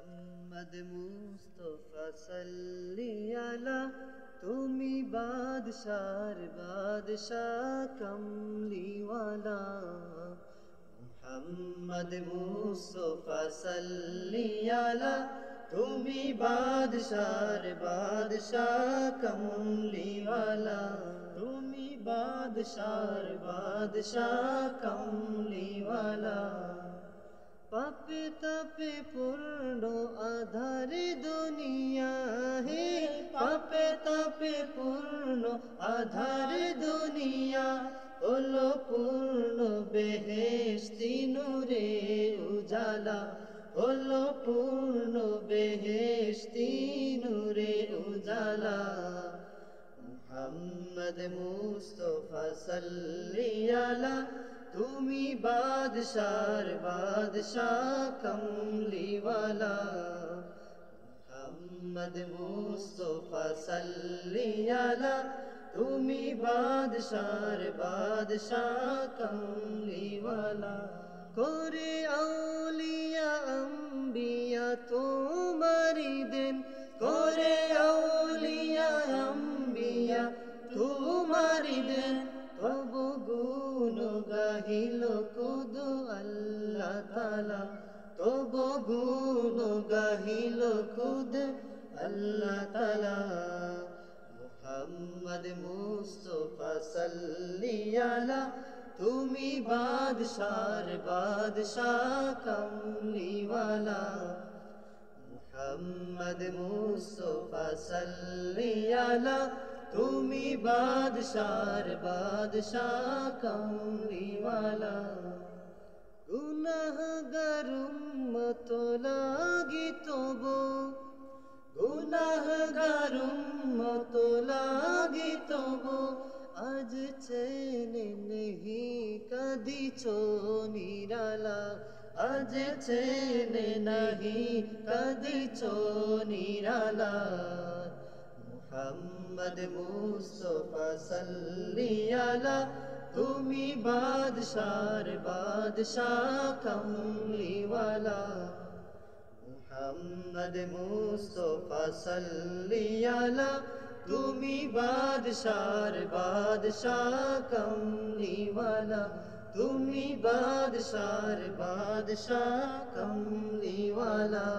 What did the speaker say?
মুহাম্মদ মুস্তাফা সাল্লি আলা তুমি বাদশার বাদশাহ কমলিওয়ালা। মুহাম্মদ মুস্তাফা সাল্লি আলা তুমি বাদশার বাদশাহ কমলিওয়ালা। তুমি বাদশার বাদশাহ কমলিওয়ালা। পাপে তাপে পূর্ণ আধার দুনিয়া হে, পাপে তাপে পূর্ণ আধার দুনিয়া হলো পূর্ণ বেহেশতি নূরে উজালা। হলো পূর্ণ বেহেশতি নূরে উজালা। মুহাম্মদ মুস্তাফা সাল্লি আলা তুমি বাদশার বাদশাহ কমলিওয়ালা। মুহাম্মদ মুস্তাফা সাল্লি আলা তুমি বাদশার বাদশাহ কমলিওয়ালা। করে আউলিয়া আম্বিয়া তোমারি দেন, করে আউলিয়া আম্বিয়া তোমারি দেন। তবু গুণ গাহিল খুদ আল্লাহ তাআলা, তবু গুণ গাহিল খুদ আল্লাহ তাআলা। মুহাম্মদ মুস্তাফা সাল্লি আলা তুমি বাদশার বাদশাহ কমলিওয়ালা। মুহাম্মদ মুস্তাফা সাল্লি আলা তুমি বাদশার বাদশাহ কমলিওয়ালা। গুনাহগার উম্মত লাগি তবু, গুনাহগার উম্মত লাগি তবু আজ চেনে নেহি কদিছো নিরালা। আজ চেনে নাহি কদিছো নিরালা। মুহাম্মদ মুস্তাফা সাল্লি আলা তুমি বাদশার বাদশাহ কমলিওয়ালা। মুহাম্মদ মুস্তাফা সাল্লি আলা তুমি বাদশার বাদশাহ কমলিওয়ালা। তুমি বাদশার বাদশাহ কমলিওয়ালা।